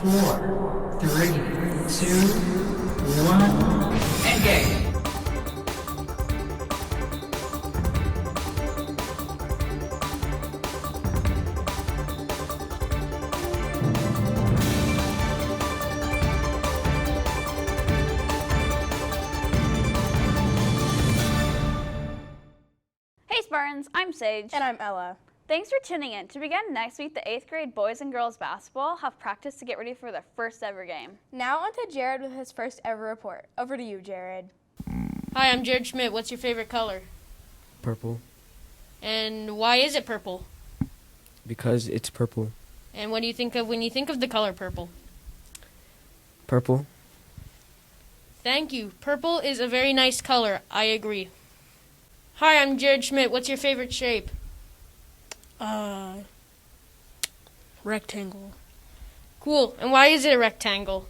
4, 3, 2, 1, engage! Hey Spartans, I'm Sage. And I'm Ella. Thanks for tuning in. To begin next week, the 8th grade boys and girls basketball have practice to get ready for their first ever game. Now on to Jared with his first ever report. Over to you, Jared. Hi, I'm Jared Schmidt. What's your favorite color? Purple. And why is it purple? Because it's purple. And what do you think of when you think of the color purple? Purple. Thank you. Purple is a very nice color. I agree. Hi, I'm Jared Schmidt. What's your favorite shape? Rectangle. Cool. And why is it a rectangle?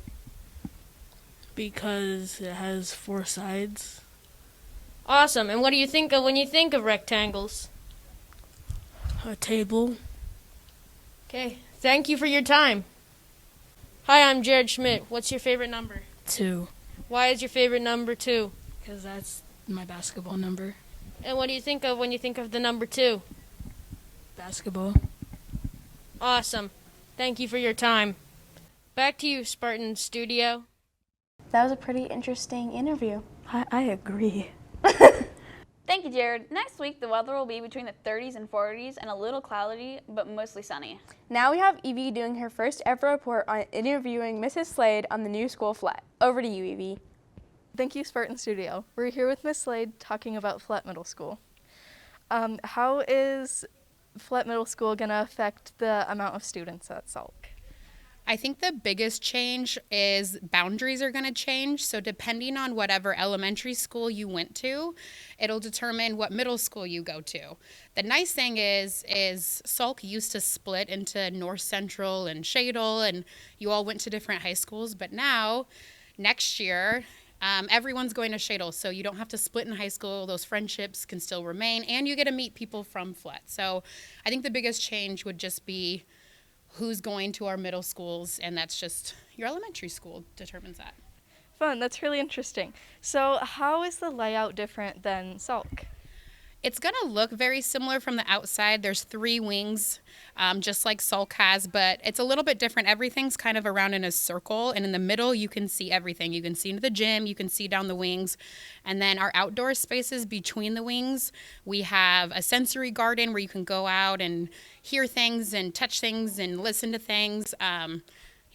Because it has 4 sides. Awesome. And what do you think of when you think of rectangles? A table. Okay. Thank you for your time. Hi, I'm Jared Schmidt. What's your favorite number? 2. Why is your favorite number 2? Because that's my basketball number. And what do you think of when you think of the number 2? Basketball. Awesome. Thank you for your time. Back to you, Spartan Studio. That was a pretty interesting interview. I agree. Thank you, Jared. Next week, the weather will be between the 30s and 40s and a little cloudy, but mostly sunny. Now we have Evie doing her first ever report on interviewing Mrs. Slade on the new school flat. Over to you, Evie. Thank you, Spartan Studio. We're here with Miss Slade talking about Flat Middle School. How is Flat Middle School going to affect the amount of students at Salk? I think the biggest change is boundaries are going to change. So depending on whatever elementary school you went to, it'll determine what middle school you go to. The nice thing is Salk used to split into North Central and Shadle, and you all went to different high schools. But now, next year, everyone's going to Shadle, so you don't have to split in high school. Those friendships can still remain, and you get to meet people from Flat. So I think the biggest change would just be who's going to our middle schools, and that's just your elementary school determines that. Fun, that's really interesting. So how is the layout different than Salk? It's going to look very similar from the outside. There's 3 wings, just like Salk has, but it's a little bit different. Everything's kind of around in a circle, and in the middle you can see everything. You can see into the gym, you can see down the wings, and then our outdoor spaces between the wings, we have a sensory garden where you can go out and hear things and touch things and listen to things.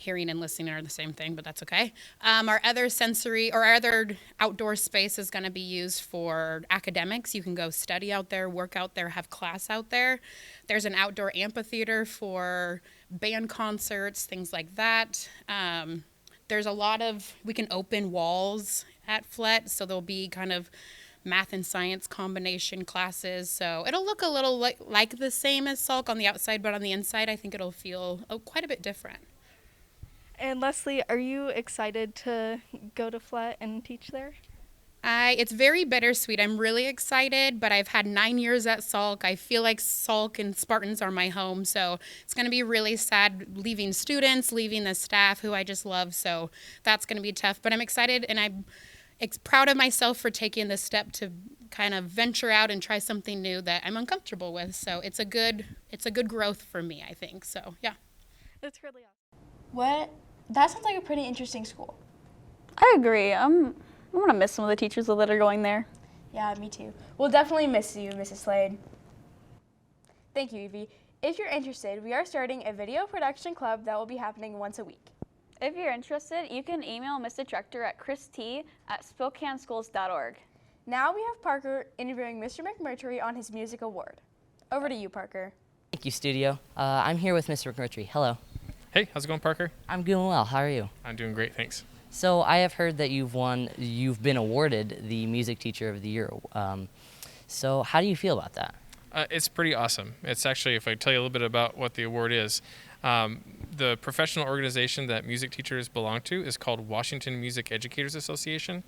Hearing and listening are the same thing, but that's okay. Our other sensory or our other outdoor space is going to be used for academics. You can go study out there, work out there, have class out there. There's an outdoor amphitheater for band concerts, things like that. There's a lot of, we can open walls at FLET, so there'll be kind of math and science combination classes. So it'll look a little like the same as Salk on the outside, but on the inside, I think it'll feel quite a bit different. And Leslie, are you excited to go to Flat and teach there? It's very bittersweet. I'm really excited, but I've had 9 years at Salk. I feel like Salk and Spartans are my home, so it's going to be really sad leaving students, leaving the staff who I just love, so that's going to be tough. But I'm excited, and I'm proud of myself for taking this step to kind of venture out and try something new that I'm uncomfortable with. So it's a good growth for me, I think. So, yeah. That's really awesome. What? That sounds like a pretty interesting school. I agree. I'm going to miss some of the teachers that are going there. Yeah, me too. We'll definitely miss you, Mrs. Slade. Thank you, Evie. If you're interested, we are starting a video production club that will be happening once a week. If you're interested, you can email Mr. Director at christ@spokaneschools.org. Now we have Parker interviewing Mr. McMurtry on his music award. Over to you, Parker. Thank you, Studio. I'm here with Mr. McMurtry. Hello. Hey, how's it going, Parker? I'm doing well. How are you? I'm doing great, thanks. So I have heard that you've been awarded the Music Teacher of the Year. So how do you feel about that? It's pretty awesome. It's actually, if I tell you a little bit about what the award is, the professional organization that music teachers belong to is called Washington Music Educators Association.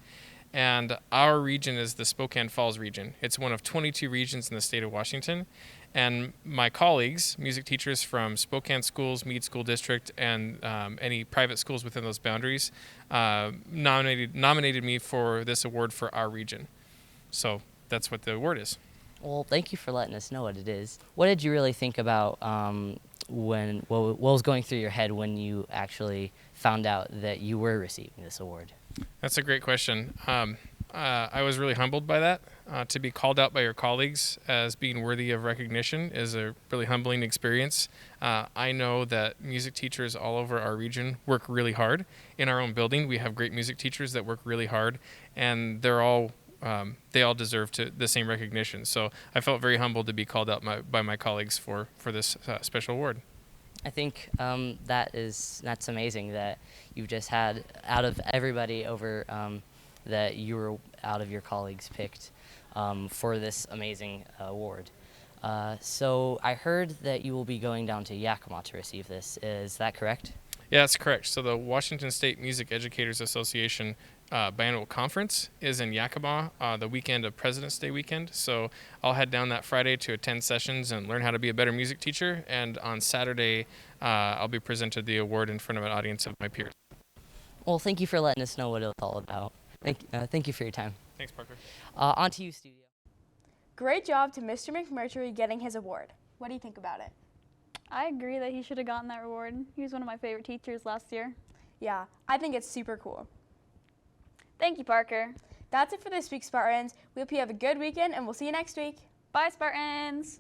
And our region is the Spokane Falls region. It's one of 22 regions in the state of Washington. And my colleagues, music teachers from Spokane Schools, Meade School District, and any private schools within those boundaries, nominated me for this award for our region. So that's what the award is. Well, thank you for letting us know what it is. What did you really think about what was going through your head when you actually found out that you were receiving this award? That's a great question. I was really humbled by that. To be called out by your colleagues as being worthy of recognition is a really humbling experience. I know that music teachers all over our region work really hard. In our own building, we have great music teachers that work really hard, and they all deserve the same recognition. So I felt very humbled to be called out by my colleagues for this special award. I think that's amazing that you've just had, out of everybody over, that you were out of your colleagues picked for this amazing award. So I heard that you will be going down to Yakima to receive this. Is that correct? Yeah, that's correct. So the Washington State Music Educators Association biannual conference is in Yakima the weekend of President's Day weekend. So I'll head down that Friday to attend sessions and learn how to be a better music teacher. And on Saturday, I'll be presented the award in front of an audience of my peers. Well, thank you for letting us know what it's all about. Thank you for your time. Thanks, Parker. On to you, studio. Great job to Mr. McMurtry getting his award. What do you think about it? I agree that he should have gotten that reward. He was one of my favorite teachers last year. Yeah, I think it's super cool. Thank you, Parker. That's it for this week, Spartans. We hope you have a good weekend, and we'll see you next week. Bye, Spartans.